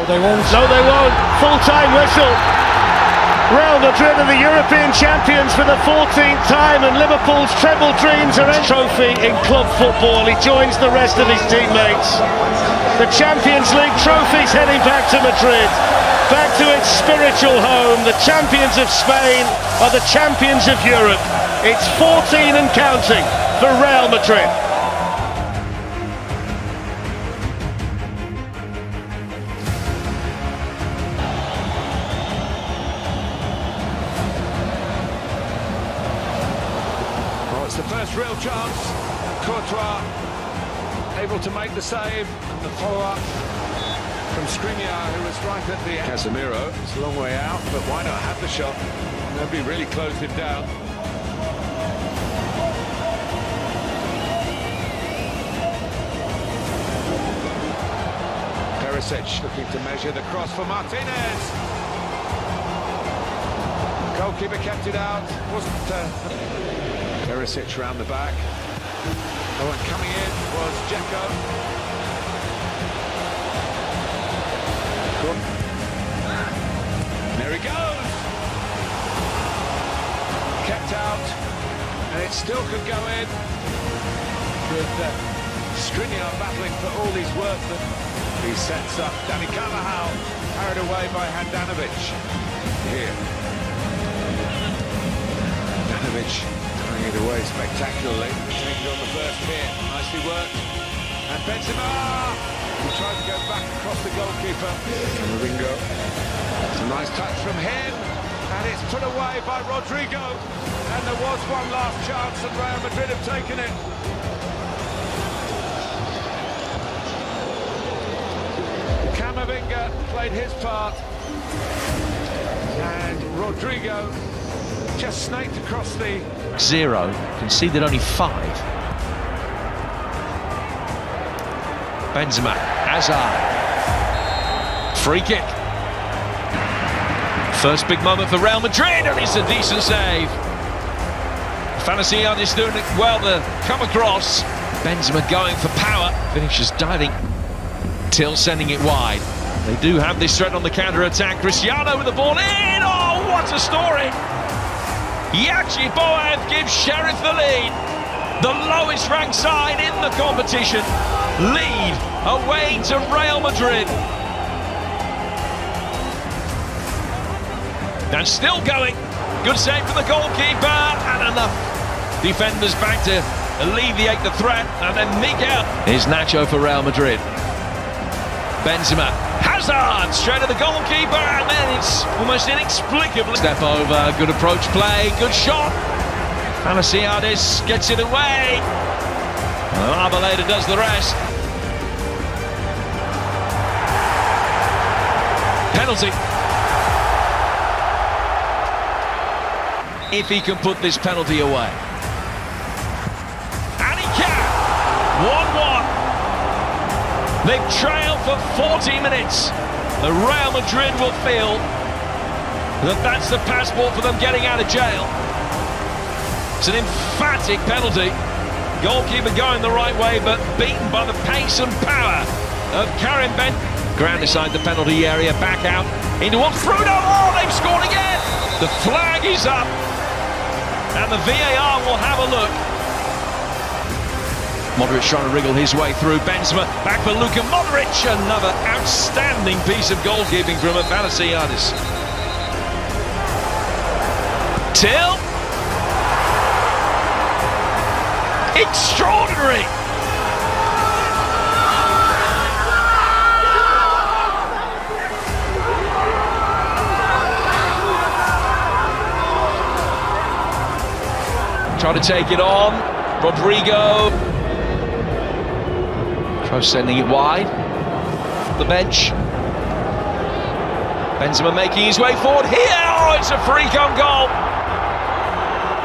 they won't. No, they won't. Full-time whistle. Real Madrid are the European champions for the 14th time, and Liverpool's treble dreams are a trophy in club football. He joins the rest of his teammates. The Champions League trophy's heading back to Madrid, back to its spiritual home. The champions of Spain are the champions of Europe. It's 14 and counting for Real Madrid. It's the first real chance. Courtois able to make the save, and the follow-up from Skriniar, who was right at the Casemiro. It's a long way out, but why not have the shot? Nobody really closed him down. Perisic looking to measure the cross for Martinez. Goalkeeper kept it out. Wasn't Perisic round the back. Oh, and coming in was Dzeko. There he goes. Kept out, and it still could go in. With Skriniar battling for all his work, but he sets up Dani Carvajal, carried away by Handanovic. Here. Handanovic it away spectacularly, taking on the first hit, nicely worked, and Benzema, he tried to go back across the goalkeeper, Camavinga, it's a nice touch from him, and it's put away by Rodrigo, and there was one last chance, and Real Madrid have taken it. Camavinga played his part, and Rodrigo just snaked across the 0, conceded only 5. Benzema, Hazard, free kick. First big moment for Real Madrid, and it's a decent save. Fantasy artist doing it well to come across. Benzema going for power, finishes diving, Till sending it wide. They do have this threat on the counter-attack. Cristiano with the ball in, oh what a story! Yachi Boev gives Sheriff the lead. The lowest ranked side in the competition lead away to Real Madrid. And still going. Good save from the goalkeeper, and enough defenders back to alleviate the threat. And then Miguel is Nacho for Real Madrid. Benzema, Hazard straight at the goalkeeper, and then it's almost inexplicably step over. Good approach play, good shot. Panasiadis gets it away. Arboleda does the rest. Penalty. If he can put this penalty away. And he can! 1-1. They've trailed for 40 minutes. The Real Madrid will feel that that's the passport for them getting out of jail. It's an emphatic penalty. Goalkeeper going the right way, but beaten by the pace and power of Karim Ben. Ground inside the penalty area, back out into one. Bruno, oh, they've scored again! The flag is up, and the VAR will have a look. Modric trying to wriggle his way through. Benzema back for Luka Modric. Another outstanding piece of goalkeeping from Panasiadis. Till. Extraordinary. Trying to take it on. Rodrigo. Kroos sending it wide. The bench. Benzema making his way forward here. Oh, it's a freak on goal.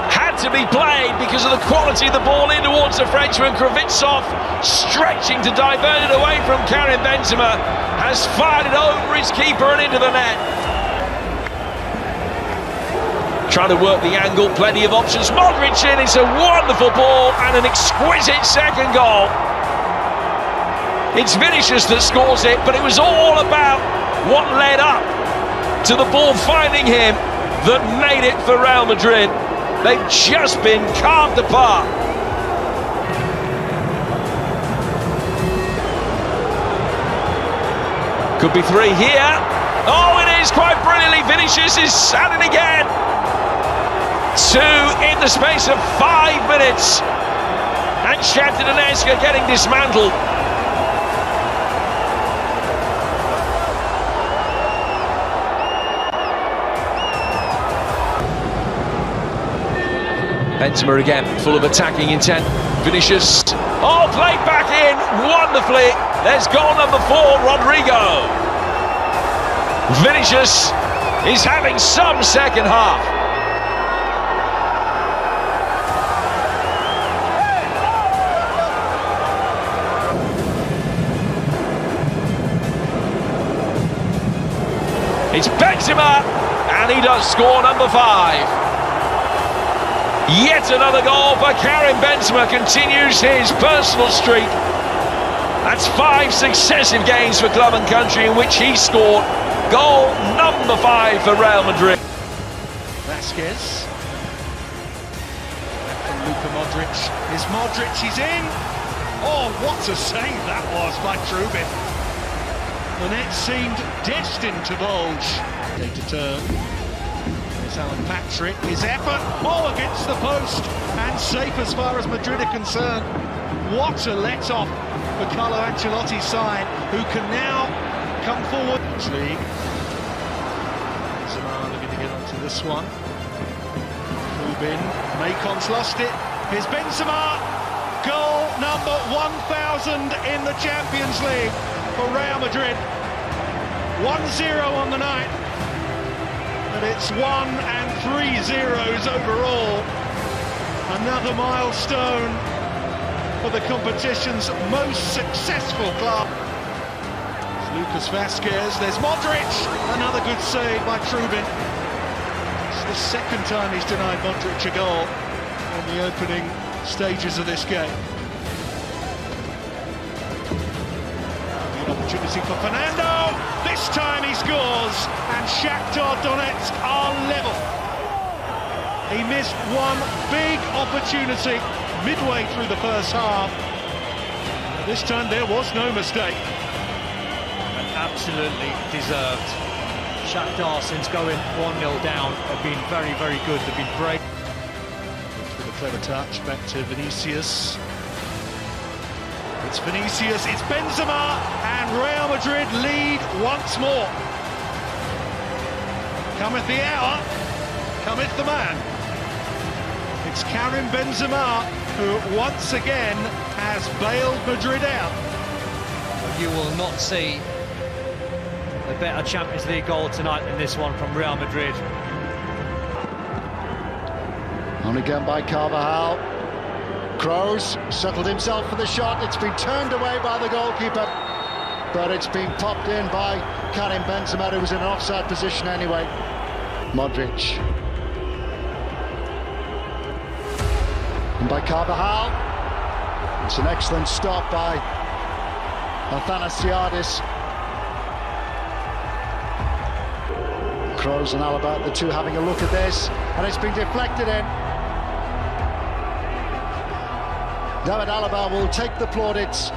Had to be played because of the quality of the ball in towards the Frenchman. Kravitsov stretching to divert it away from Karim Benzema. Has fired it over his keeper and into the net. Trying to work the angle, plenty of options. Modric in, it's a wonderful ball and an exquisite second goal. It's Vinicius that scores it, but it was all about what led up to the ball finding him that made it for Real Madrid. They've just been carved apart. Could be three here. Oh, it is quite brilliantly. Vinicius is at it again. Two in the space of 5 minutes. And Shakhtar getting dismantled. Benzema again, full of attacking intent. Vinicius, oh, played back in wonderfully. There's goal number 4, Rodrigo. Vinicius is having some second half. It's Benzema, and he does score number 5. Yet another goal for Karim Benzema, continues his personal streak. That's 5 successive games for club and country in which he scored goal number 5 for Real Madrid. Vasquez. Back from Luka Modric. Is Modric, he's in. Oh, what a save that was by Trubin. The net seemed destined to bulge. Day to turn. Alan Patrick, his effort, all against the post, and safe as far as Madrid are concerned. What a let-off for Carlo Ancelotti's side, who can now come forward. League. Benzema looking to get onto this one. Rubin, Macon's lost it. Here's Benzema, goal number 1,000 in the Champions League for Real Madrid. 1-0 on the night. But it's 1 and 3 zeros overall. Another milestone for the competition's most successful club. It's Lucas Vasquez, there's Modric, another good save by Trubin. It's the second time he's denied Modric a goal in the opening stages of this game. The opportunity for Fernando. This time he scores, and Shakhtar Donetsk are level. He missed one big opportunity midway through the first half. This time there was no mistake. And absolutely deserved. Shakhtar, since going 1-0 down, have been very, very good. They've been brave. With a clever touch, back to Vinicius. It's Vinicius, it's Benzema, and Real Madrid lead once more. Cometh the hour, cometh the man. It's Karim Benzema who once again has bailed Madrid out. You will not see a better Champions League goal tonight than this one from Real Madrid. On again by Carvajal. Kroos settled himself for the shot. It's been turned away by the goalkeeper, but it's been popped in by Karim Benzema, who was in an offside position anyway. Modric. And by Carvajal. It's an excellent stop by Athanasiadis. Kroos and Alaba, the two having a look at this, and it's been deflected in. David Alaba will take the plaudits.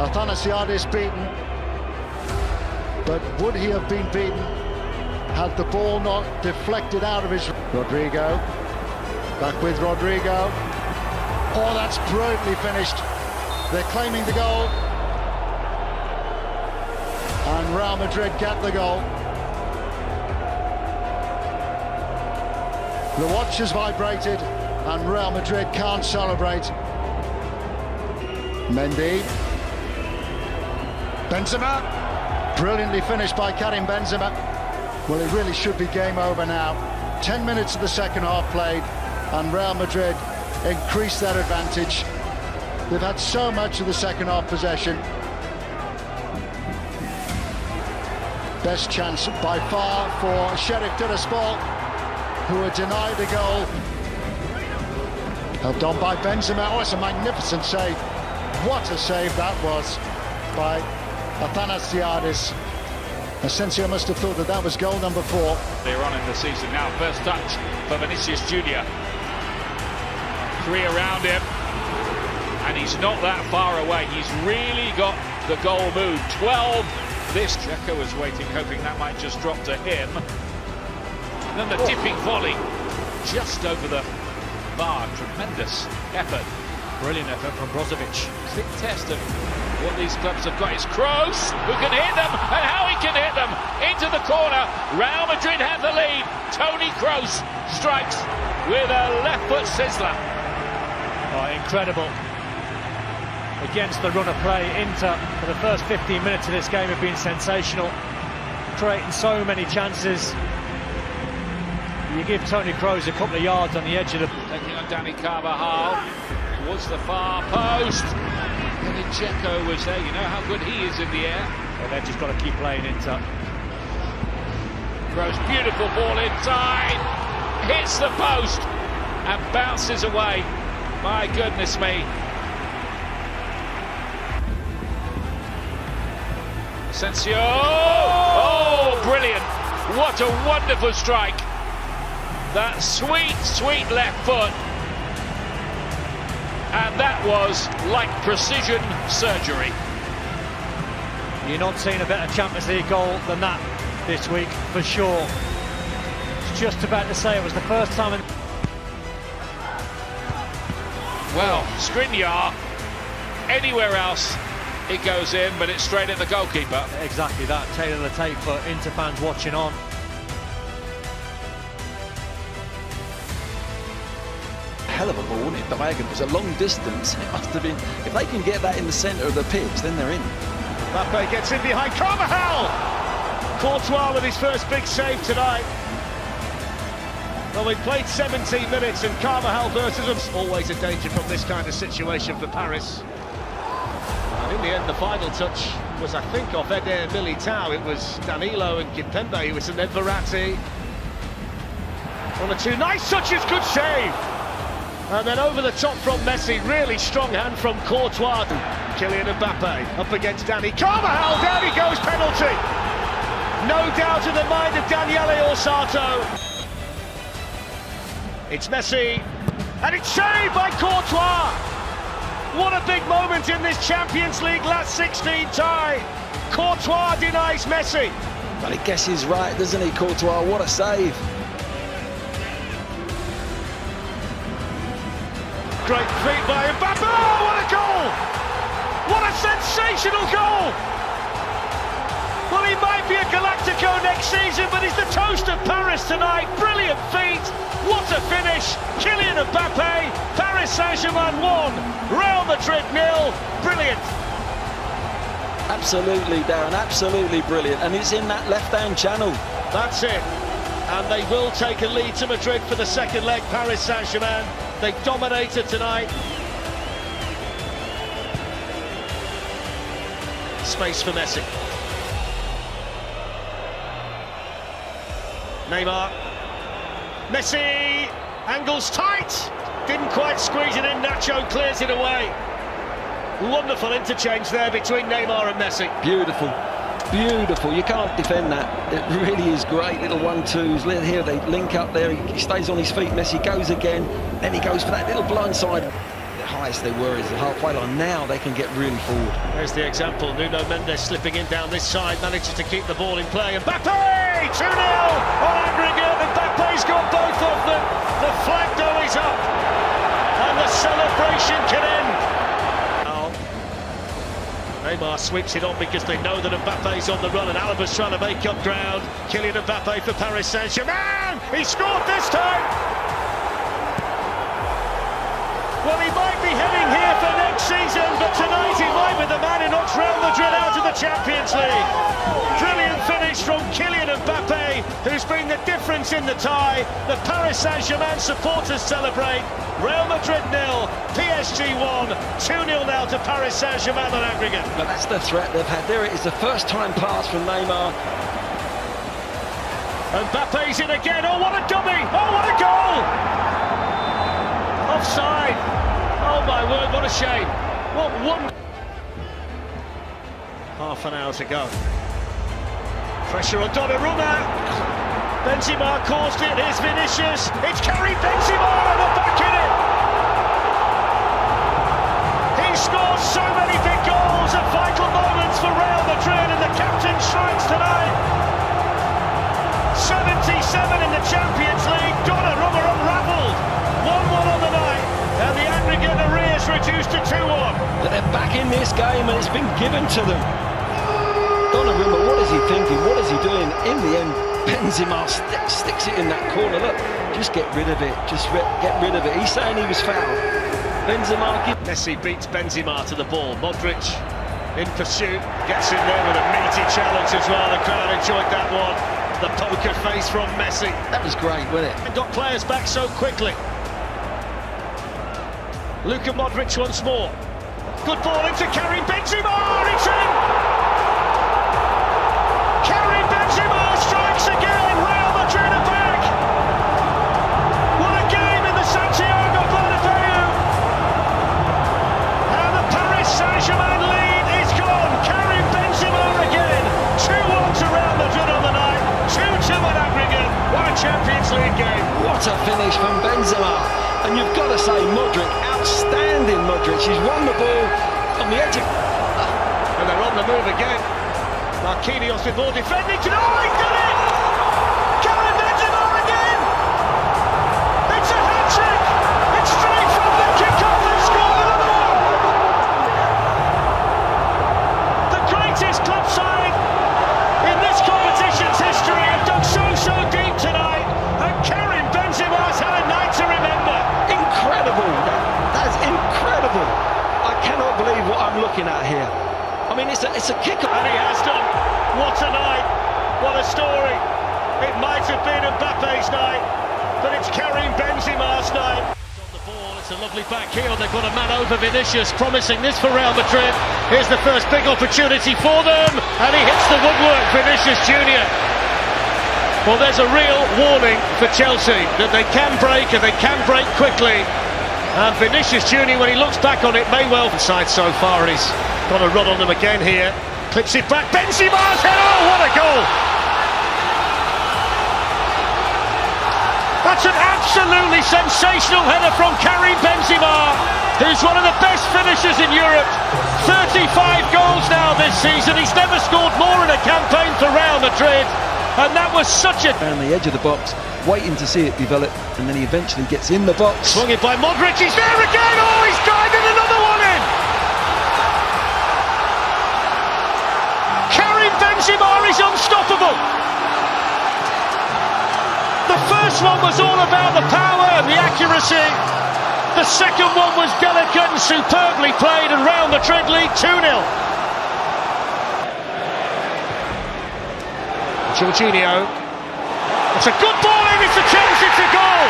Athanasiadis beaten, but would he have been beaten had the ball not deflected out of his... Rodrigo, back with Rodrigo. Oh, that's brilliantly finished. They're claiming the goal, and Real Madrid get the goal. The watch has vibrated, and Real Madrid can't celebrate. Mendy. Benzema. Brilliantly finished by Karim Benzema. Well, it really should be game over now. 10 minutes of the second half played, and Real Madrid increased their advantage. They've had so much of the second half possession. Best chance by far for Sheriff Tiraspol, who were denied a goal. Helped on by Benzema. Oh, it's a magnificent save. What a save that was by Athanasiadis. Asensio must have thought that that was goal number 4. They're on in the season now. First touch for Vinicius Junior. 3 around him, and he's not that far away. He's really got the goal mood. 12. This Dzeko was waiting, hoping that might just drop to him. And then the dipping volley just over the bar. Tremendous effort. Brilliant effort from Brozovic. Big test of what these clubs have got is Kroos, who can hit them, and how he can hit them into the corner. Real Madrid have the lead. Toni Kroos strikes with a left foot sizzler. Oh, incredible. Against the run of play, Inter for the first 15 minutes of this game have been sensational, creating so many chances. You give Toni Kroos a couple of yards on the edge of the... Taking on Dani Carvajal towards the far post. And then Dzeko was there. You know how good he is in the air. Well, they've just got to keep playing Inter. Throws beautiful ball inside, hits the post and bounces away. My goodness me. Asensio! Oh, brilliant. What a wonderful strike. That sweet, sweet left foot. And that was like precision surgery. You're not seeing a better Champions League goal than that this week, for sure. It's just about to say it was the first time in... Well, Skriniar, anywhere else it goes in, but it's straight at the goalkeeper. Exactly that, tail of the tape for Inter fans watching on. Hell of a ball, wasn't it? Diagonal. It was a long distance. It must have been. If they can get that in the centre of the pitch, then they're in. Mbappe gets in behind Carvajal. Courtois with his first big save tonight. Well, we've played 17 minutes and Carvajal versus them. Always a danger from this kind of situation for Paris. And in the end, the final touch was, I think, off Eder Militao. It was Danilo and Kimpembe who was, and then Verratti. On the 2 nice touches, good save. And then over the top from Messi, really strong hand from Courtois. Kylian Mbappe up against Dani Carvajal, down he goes, penalty. No doubt in the mind of Daniele Orsato. It's Messi, and it's saved by Courtois. What a big moment in this Champions League last 16 tie. Courtois denies Messi. But he guesses right, doesn't he, Courtois? What a save. Great feat by Mbappe. Oh, what a goal! What a sensational goal! Well, he might be a Galactico next season, but he's the toast of Paris tonight. Brilliant feat. What a finish. Kylian Mbappe, Paris Saint-Germain 1, Real Madrid 0. Brilliant. Absolutely, Darren, absolutely brilliant. And it's in that left-hand channel. That's it. And they will take a lead to Madrid for the second leg, Paris Saint-Germain. They dominated tonight. Space for Messi. Neymar. Messi. Angles tight. Didn't quite squeeze it in. Nacho clears it away. Wonderful interchange there between Neymar and Messi. Beautiful. Beautiful, you can't defend that. It really is great, little 1-2s. Here they link up there, he stays on his feet, Messi goes again, then he goes for that little blind side. The highest they were is the halfway line. Now they can get really forward. There's the example, Nuno Mendes slipping in down this side, manages to keep the ball in play. Mbappe! 2-0 on aggregate, Mbappe's got both of them. The flag though is up, and the celebration can end. Neymar sweeps it on because they know that Mbappe's on the run and Alaba's trying to make up ground. Kylian Mbappe for Paris Saint-Germain! He scored this time! Well, he might be heading here for next season, but tonight he might be the man who knocks Real Madrid out of the Champions League. Brilliant finish from Kylian Mbappe, who's been the difference in the tie. The Paris Saint-Germain supporters celebrate. Real Madrid 0, PSG 1, 2-0 now to Paris Saint-Germain on aggregate. But that's the threat they've had. There it is, the first time pass from Neymar. Mbappe's in again. Oh, what a dummy! Oh, what a goal! Offside. Oh my word, what a shame. What one. Half an hour to go. Pressure on Donnarumma. Benzema caused it. Here's Vinicius. It's Karim Benzema and they're back in it. He scores so many big goals at vital moments for Real Madrid, and the captain strikes tonight. 77 in the Champions League. Donnarumma unravelled. 1-1 on the night, and the aggregate arrears reduced to 2-1. But they're back in this game, and it's been given to them. Donnarumma, what is he thinking? What is he doing? In the end, Benzema sticks it in that corner. Look, just get rid of it. Get rid of it. He's saying he was fouled. Benzema. Messi beats Benzema to the ball. Modric in pursuit, gets in there with a meaty challenge as well. The crowd enjoyed that one. The poker face from Messi. That was great, wasn't it? And got players back so quickly. Luka Modric once more. Good ball into Karim Benzema. It's in. Karim Benzema strikes again. Real Madrid are back. What a game in the Santiago Bernabeu. And the Paris Saint-Germain lead is gone. Karim Benzema again. 2-1 to Real Madrid on the night. 2-2 on aggregate. What a Champions League game. What a finish from Benzema. And you've got to say, Modric, outstanding Modric. He's won the ball on the edge of... And they're on the move again. Marquinhos with more defending. Oh, he's done it! Karim Benzema again! It's a hat-trick! It's straight from the kick-off and scored another one! The greatest club side in this competition's history have done so deep tonight, and Karim Benzema's had a night to remember. Incredible! That's incredible! I cannot believe what I'm looking at here. I mean, it's a kick-off. And he has done. What a night. What a story. It might have been Mbappe's night, but it's Karim Benzema's night. On the ball, it's a lovely back heel. They've got a man over Vinicius, promising this for Real Madrid. Here's the first big opportunity for them, and he hits the woodwork, Vinicius Junior. Well, there's a real warning for Chelsea that they can break, and they can break quickly. And Vinicius Junior, when he looks back on it, may well inside so far, and he's got a run on them again here. Clips it back. Benzema's head. Oh, what a goal! That's an absolutely sensational header from Karim Benzema, who's one of the best finishers in Europe. 35 goals now this season. He's never scored more in a campaign for Real Madrid. And that was such a... Around the edge of the box, waiting to see it develop, and then he eventually gets in the box. Swung it by Modric. He's there again. Oh, he's guided another one in. Karim Benzema is unstoppable. The first one was all about the power and the accuracy. The second one was delicate and superbly played, and Real Madrid lead 2-0. Jorginho. It's a good ball in, it's a chance, it's a goal.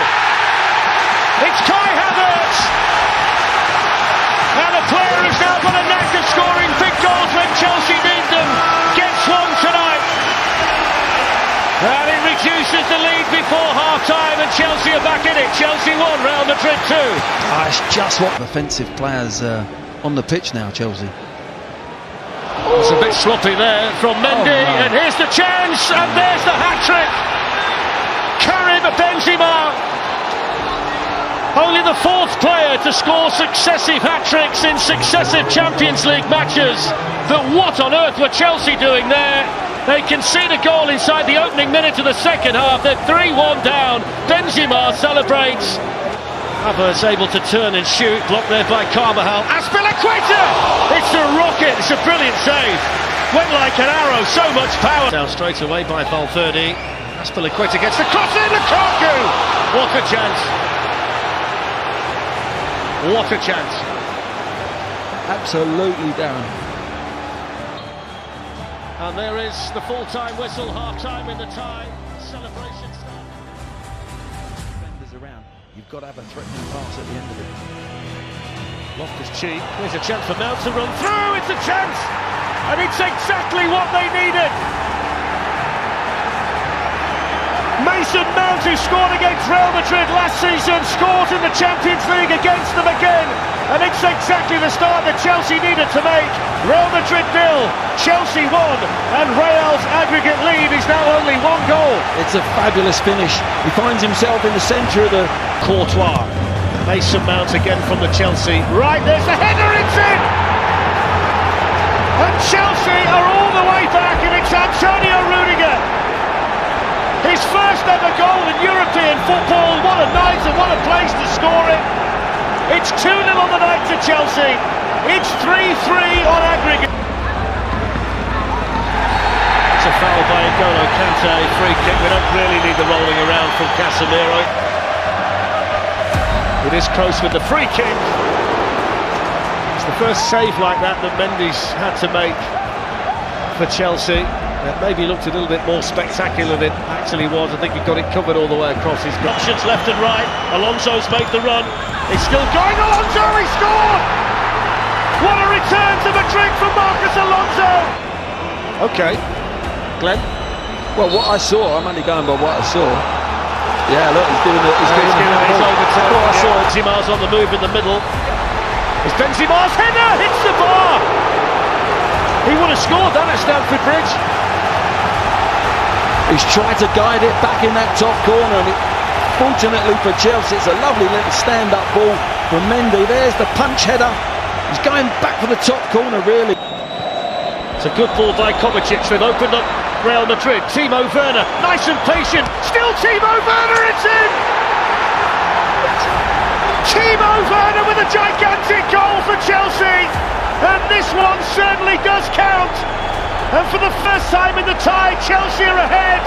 It's Kai Havertz. And a player who's now got a knack of scoring big goals when Chelsea need them. Gets one tonight. And it reduces the lead before half-time, and Chelsea are back in it. Chelsea 1, Real Madrid 2. It's just what offensive players on the pitch now, Chelsea. It's a bit sloppy there from Mendy, no. and here's the chance, and there's the hat-trick. Karim Benzema, only the fourth player to score successive hat-tricks in successive Champions League matches. But what on earth were Chelsea doing there? They concede a goal inside the opening minute of the second half. They're 3-1 down. Benzema celebrates. Havertz able to turn and shoot, blocked there by Carvajal. Azpilicueta! It's a rocket, it's a brilliant save. Went like an arrow, so much power. Down straight away by Valverde. Azpilicueta gets the cross in, Lukaku! What a chance. What a chance. Absolutely, Darren. And there is the full-time whistle, half-time in the tie. Celebrations. Defenders around. You've got to have a threatening pass at the end of it. Loftus-Cheek, there's a chance for Mount to run through, it's a chance! And it's exactly what they needed! Mason Mount, who scored against Real Madrid last season, scores in the Champions League against them again. And it's exactly the start that Chelsea needed to make. Real Madrid 0, Chelsea 1, and Real's aggregate lead is now only 1 goal. It's a fabulous finish. He finds himself in the centre of the... Courtois. Mason Mount again from the Chelsea. Right, there's the header, it's in! And Chelsea are all the way back, and it's Antonio Rudiger. His first ever goal in European football. What a night and what a place to score it. It's 2-0 on the night to Chelsea. It's 3-3 on aggregate. It's a foul by N'Golo Kante, free kick. We don't really need the rolling around from Casemiro. It is Kroos with the free kick. It's the first save like that Mendy's had to make for Chelsea. It maybe looked a little bit more spectacular than it actually was. I think he got it covered all the way across his options left and right. Alonso's made the run. It's still going. Alonso, he scored! What a return to Madrid from Marcos Alonso! Okay, Glenn? Well, what I saw, I'm only going by what I saw. Yeah, look, he's doing it. He's overturned. I saw Benzema's on the move in the middle. It's Benzema's header hits the bar. He would have scored that at Stamford Bridge. He's tried to guide it back in that top corner, and fortunately for Chelsea, it's a lovely little stand-up ball from Mendy. There's the punch header. He's going back for the top corner, really. It's a good ball by Kovacic. They've opened up Real Madrid. Timo Werner, nice and patient. Still Timo Werner, it's in! Timo Werner with a gigantic goal for Chelsea. And this one certainly does count. And for the first time in the tie, Chelsea are ahead.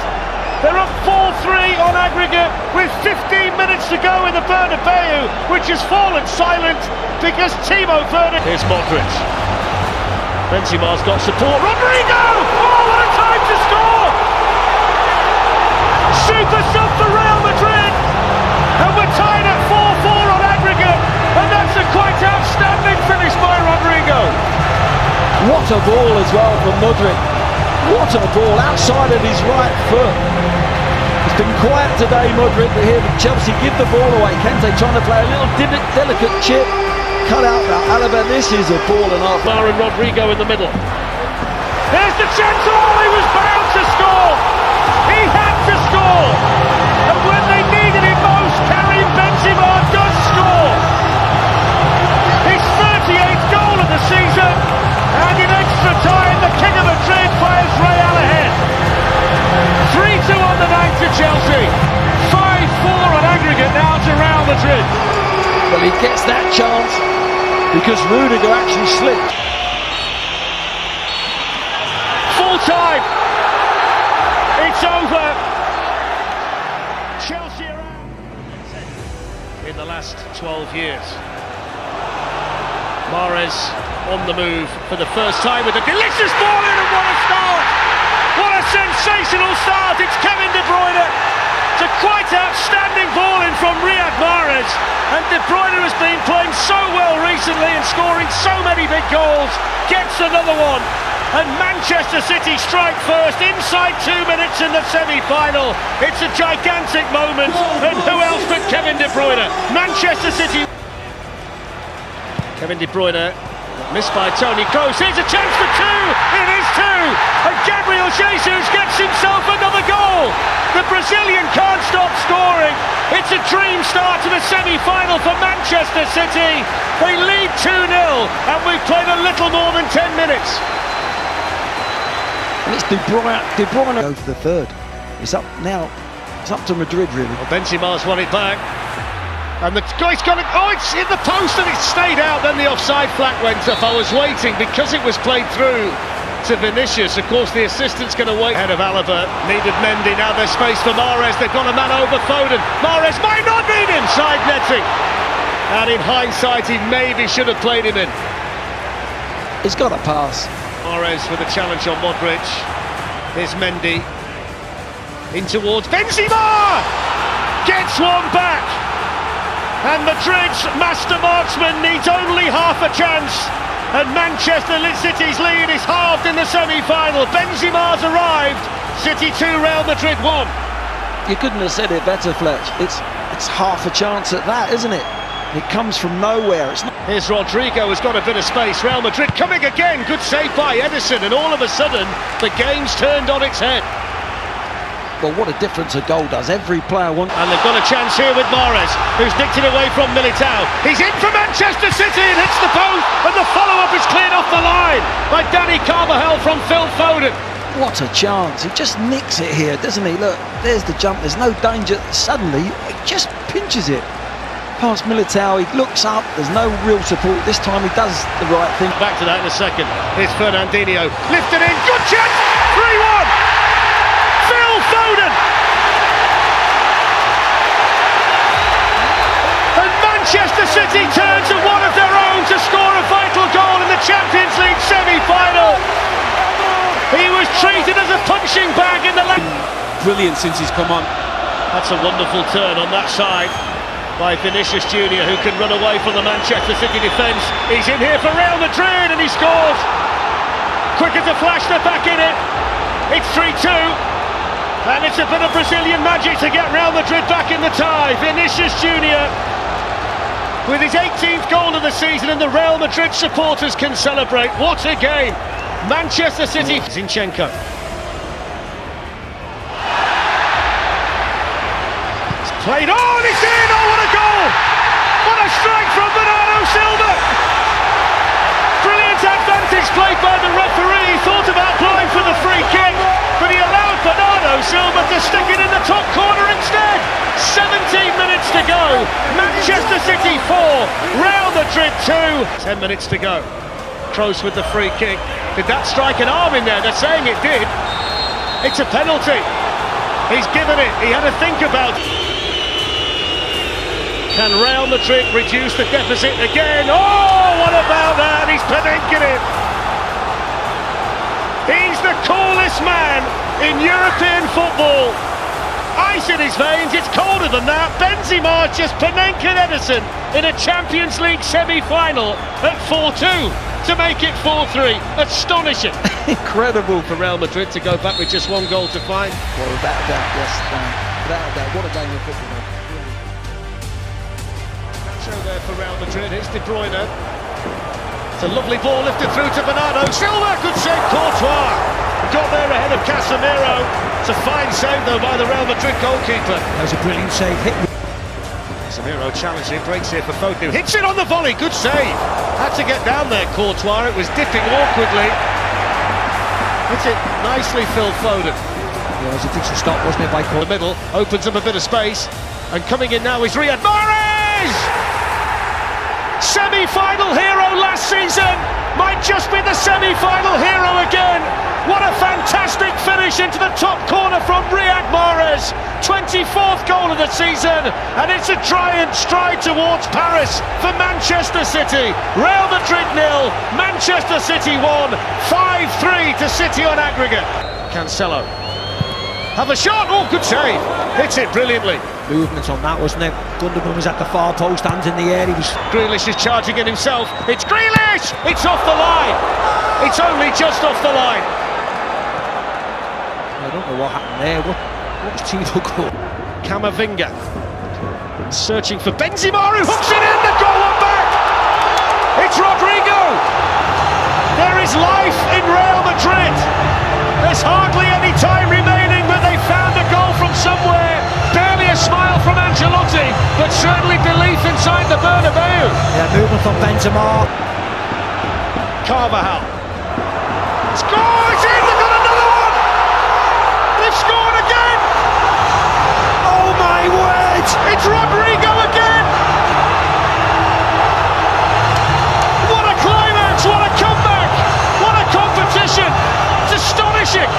They're up 4-3 on aggregate with 15 minutes to go in the Bernabeu, which has fallen silent because Timo Werner... Here's Modric. Benzema's got support. Rodrigo! Oh, what a time to score! Super sub for Real Madrid! And we're tied at 4-4 on aggregate. And that's a quite outstanding finish by Rodrigo. What a ball as well from Madrid. What a ball outside of his right foot. It's been quiet today, Madrid, but here Chelsea give the ball away. Kante trying to play a little delicate chip. Cut out now. Alaba, this is a ball and a half. And Rodrigo in the middle. There's the chance. Oh, he was bound to score. He had to score. And when they needed him most, Karim Benzema does score. His 38th goal of the season. And in extra time, the King of Madrid fires Real ahead. 3-2 on the night to Chelsea. 5-4 on aggregate now to Real Madrid. Well, he gets that chance because Rudiger actually slipped. Full time. It's over. Chelsea are out. In the last 12 years. Mahrez on the move for the first time with a delicious ball in, and what a start! What a sensational start! It's Kevin De Bruyne. It's a quite outstanding ball in from Riyad Mahrez, and De Bruyne has been playing so well recently and scoring so many big goals. Gets another one, and Manchester City strike first inside 2 minutes in the semi-final. It's a gigantic moment, and who else but Kevin De Bruyne? Manchester City. Kevin De Bruyne. Missed by Toni Kroos. Here's a chance for two. It is two. And Gabriel Jesus gets himself another goal. The Brazilian can't stop scoring. It's a dream start to the semi-final for Manchester City. They lead 2-0 and we've played a little more than 10 minutes. And it's De Bruyne go for the third. It's up now. It's up to Madrid, really. Well, Benzema's won it back. And the guy's got it. Oh, it's in the post and it stayed out. Then the offside flag went up. I was waiting because it was played through to Vinicius. Of course, the assistant's going to wait. Head of Alaba needed Mendy. Now there's space for Mahrez. They've got a man over Foden. Mahrez might not need him. Side netting. And in hindsight, he maybe should have played him in. He's got a pass. Mahrez with a challenge on Modric. Here's Mendy. In towards Benzema. Gets one back. And Madrid's master marksman needs only half a chance. And Manchester City's lead is halved in the semi-final. Benzema's arrived. City 2, Real Madrid 1. You couldn't have said it better, Fletch. It's half a chance at that, isn't it? It comes from nowhere. It's not. Here's Rodrigo, has got a bit of space. Real Madrid coming again. Good save by Ederson, and all of a sudden the game's turned on its head. Well, what a difference a goal does. Every player wants. And they've got a chance here with Mahrez, who's nicked it away from Militao. He's in for Manchester City and hits the post, and the follow-up is cleared off the line by Danny Carvajal from Phil Foden. What a chance. He just nicks it here, doesn't he? Look, there's the jump. There's no danger. Suddenly, he just pinches it. Past Militao, he looks up. There's no real support. This time he does the right thing. Back to that in a second. Here's Fernandinho. Lifted in. Good chance. 3-1. Phil Foden. And Manchester City turn to one of their own to score a vital goal in the Champions League semi-final. He was treated as a punching bag in the brilliant since he's come on. That's a wonderful turn on that side by Vinicius Junior, who can run away from the Manchester City defence. He's in here for Real Madrid and he scores. Quick as a flash, they're back in it. It's 3-2. And it's a bit of Brazilian magic to get Real Madrid back in the tie. Vinicius Junior with his 18th goal of the season, and the Real Madrid supporters can celebrate. What a game. Manchester City. Zinchenko. It's played on, it's in! Oh, what a goal! What a strike from Bernardo Silva! Brilliant advantage played by the referee. He thought about blowing for the free kick, but he allowed Bernardo Silva to stick it in the top corner instead. 17 minutes to go. Manchester City 4, Real Madrid 2. 10 minutes to go. Kroos with the free kick. Did that strike an arm in there? They're saying it did. It's a penalty. He's given it. He had to think about it. Can Real Madrid reduce the deficit again? Oh, what about that? He's penenking it. He's the coolest man in European football. Ice in his veins, it's colder than that. Benzema just penenking Ederson in a Champions League semi-final at 4-2 to make it 4-3. Astonishing. Incredible for Real Madrid to go back with just one goal to find. Well, without a doubt, yes. Without a doubt, what a game of football. Nacho there for Real Madrid, it's De Bruyne. It's a lovely ball lifted through to Bernardo Silva. Good save, Courtois. Got there ahead of Casemiro. It's a fine save though by the Real Madrid goalkeeper. That was a brilliant save. Casemiro challenging, breaks here for Foden. Hits it on the volley, good save. Had to get down there, Courtois. It was dipping awkwardly. Hits it nicely, Phil Foden. Yeah, it was a decent stop, wasn't it, by The middle opens up a bit of space, and coming in now is Riyad Mahrez. Semi-final hero last season might just be the semi-final hero again. What a fantastic finish into the top corner from Riyad Mahrez. 24th goal of the season, and it's a giant stride towards Paris for Manchester City. Real Madrid 0, Manchester City 1, 5-3 to City on aggregate. Cancelo. Have a shot, oh, good save. Hits it brilliantly. Movement on that, wasn't it? Gundogan was at the far post, hands in the air. Grealish is charging in himself. It's Grealish! It's off the line. It's only just off the line. I don't know what happened there. What was Tino called? Camavinga searching for Benzema, who hooks it in. The goal one back. It's Rodrigo. There is life in Real Madrid. There's hardly any time remaining, but they found a goal from somewhere. Barely a smile from Ancelotti, but certainly belief inside the Bernabeu. Yeah, movement from Benzema. Carvajal. Score! It's in! They've got another one! They've scored again! Oh my word! It's Rodrigo again! What a climax! What a comeback! What a competition! It's astonishing!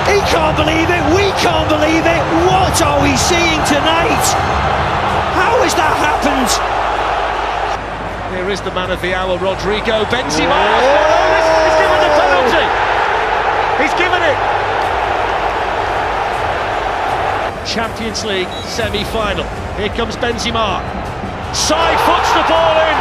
He can't believe it, we can't believe it. What are we seeing tonight? How has that happened? Here is the man of the hour, Rodrigo. Benzema. He's given the penalty. He's given it. Champions League semi-final. Here comes Benzema. Side foots the ball in.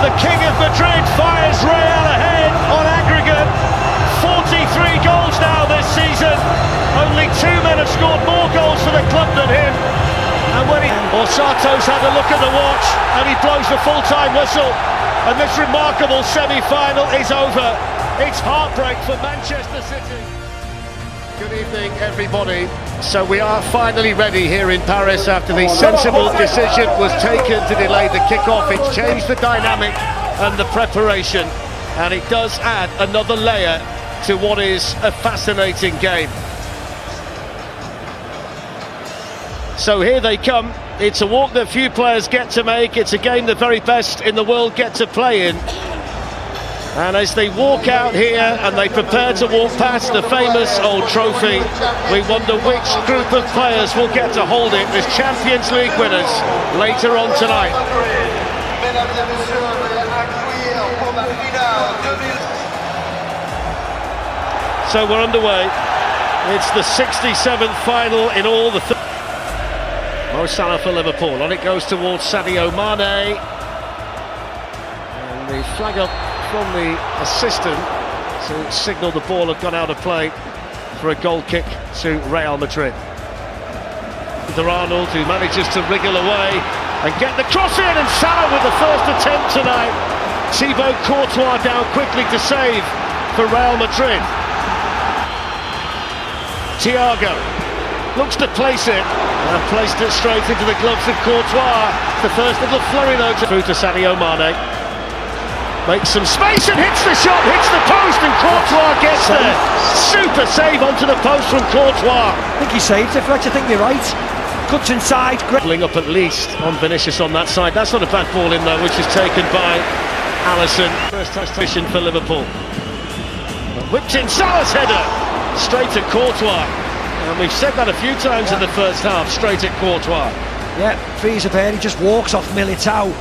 The King of Madrid fires Real ahead on aggregate. 43 goals now this season. Only two men have scored more goals for the club than him. And when Orsato's had a look at the watch and he blows the full-time whistle, and this remarkable semi-final is over. It's heartbreak for Manchester City. Good evening, everybody. So we are finally ready here in Paris after the sensible decision was taken to delay the kick-off. It's changed the dynamic and the preparation, and it does add another layer to what is a fascinating game. So here they come. It's a walk that few players get to make. It's a game the very best in the world get to play in. And as they walk out here and they prepare to walk past the famous old trophy, we wonder which group of players will get to hold it as Champions League winners later on tonight. So we're underway. It's the 67th final in all. Mo Salah for Liverpool. On it goes towards Sadio Mane. And the flag up from the assistant to signal the ball had gone out of play for a goal kick to Real Madrid. Arnold, who manages to wriggle away and get the cross in, and Salah with the first attempt tonight. Thibaut Courtois down quickly to save for Real Madrid. Thiago looks to place it and placed it straight into the gloves of Courtois. The first little flurry though through to Sadio Mane. Makes some space and hits the shot, hits the post, and Courtois gets there. Super save onto the post from Courtois. I think he saved it, Fletcher. I think you're right. Cuts inside. Dribbling up at least on Vinicius on that side. That's not a bad ball in though, which is taken by Alisson. First touch position for Liverpool. Whipped in Salah's header. Straight to Courtois. And we've said that a few times in the first half, straight at Courtois. Yeah, frees a pair, he just walks off Militao.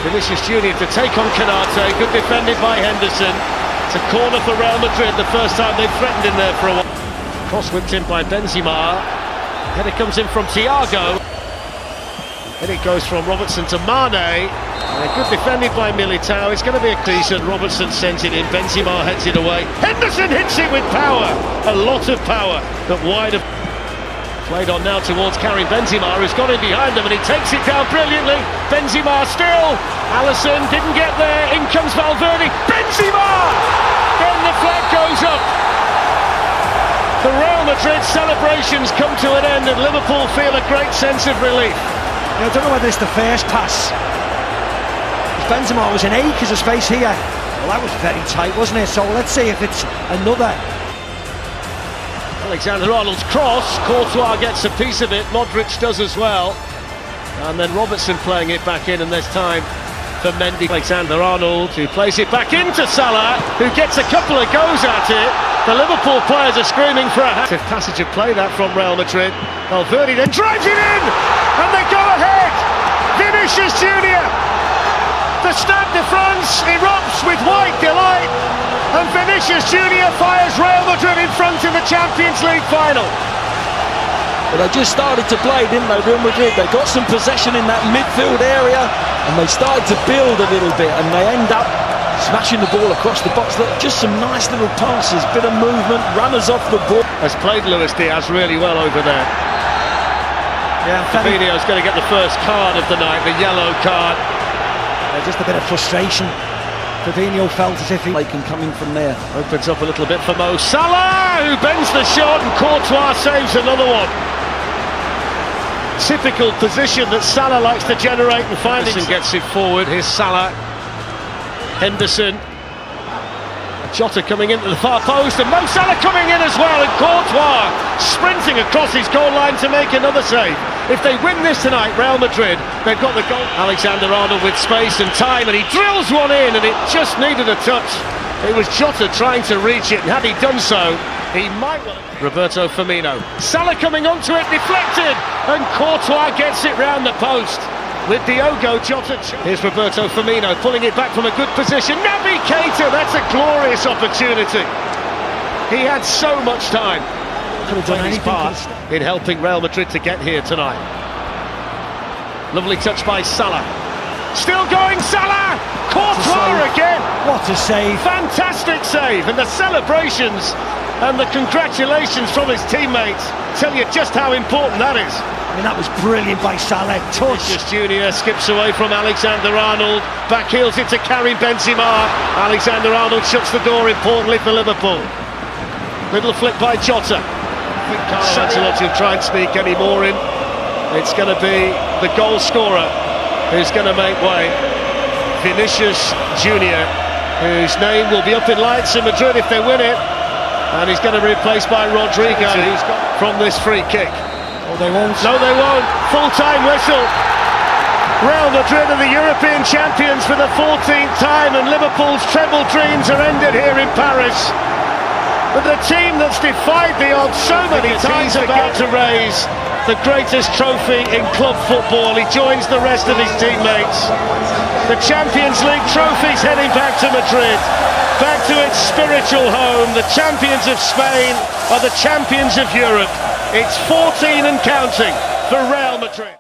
Vinicius Junior to take on Canate, good defended by Henderson. It's a corner for Real Madrid, the first time they've threatened in there for a while. Cross whipped in by Benzema. Header comes in from Thiago. Then it goes from Robertson to Mane. And good defended by Militao. It's going to be a decent. Robertson sent it in. Benzema heads it away. Henderson hits it with power. A lot of power. But wide of. Played on now towards Karim Benzema, who's got in behind him, and he takes it down brilliantly. Benzema still. Alisson didn't get there. In comes Valverde. Benzema! Then the flag goes up. The Real Madrid celebrations come to an end, and Liverpool feel a great sense of relief. I don't know whether it's the first pass. Benzema was in acres of space here. Well, that was very tight, wasn't it? So let's see if it's another. Alexander-Arnold's cross. Courtois gets a piece of it. Modric does as well. And then Robertson playing it back in, and there's time for Mendy. Alexander-Arnold, who plays it back into Salah, who gets a couple of goes at it. The Liverpool players are screaming for a passage of play that from Real Madrid. Valverde then drives it in, and they go ahead. Vinicius Junior. The Stade de France erupts with white delight, and Vinicius Junior fires Real Madrid in front in the Champions League final. Well, they just started to play, didn't they, Real Madrid? They got some possession in that midfield area, and they started to build a little bit, and they end up smashing the ball across the box. Look, just some nice little passes, bit of movement, runners off the ball. Has played Luis Diaz really well over there. Yeah, Fabinho's going to get the first card of the night, the yellow card. Just a bit of frustration. Fabinho felt as if they can come in from there. Opens up a little bit for Mo Salah, who bends the shot, and Courtois saves another one. Typical position that Salah likes to generate and find. Henderson gets it forward. Here's Salah. Henderson. Jota coming into the far post, and Mo Salah coming in as well, and Courtois sprinting across his goal line to make another save. If they win this tonight, Real Madrid, they've got the goal. Alexander-Arnold with space and time, and he drills one in, and it just needed a touch. It was Jota trying to reach it, and had he done so, he might well. Roberto Firmino. Salah coming onto it, deflected, and Courtois gets it round the post. With Diogo Jota. Here's Roberto Firmino pulling it back from a good position. Naby Keita, that's a glorious opportunity. He had so much time. Could have done his part in helping Real Madrid to get here tonight. Lovely touch by Salah. Still going, Salah! Courtois again! What a save! Fantastic save, and the celebrations and the congratulations from his teammates tell you just how important that is. I mean, that was brilliant by Salah. Touch. Vinicius Junior skips away from Alexander-Arnold, back heels it to Karim Benzema. Alexander-Arnold shuts the door importantly for Liverpool. Little flick by Jota. I think Carlo Ancelotti will try and sneak any more in. It's going to be the goal scorer who's going to make way. Vinicius Junior, whose name will be up in lights in Madrid if they win it. And he's going to be replaced by Rodrigo, who's got from this free kick. Oh, they won't. No, they won't. Full-time whistle. Real Madrid are the European champions for the 14th time, and Liverpool's treble dreams are ended here in Paris. But the team that's defied the odds so many times about to raise the greatest trophy in club football. He joins the rest of his teammates. The Champions League trophy's heading back to Madrid, back to its spiritual home. The champions of Spain are the champions of Europe. It's 14 and counting for Real Madrid.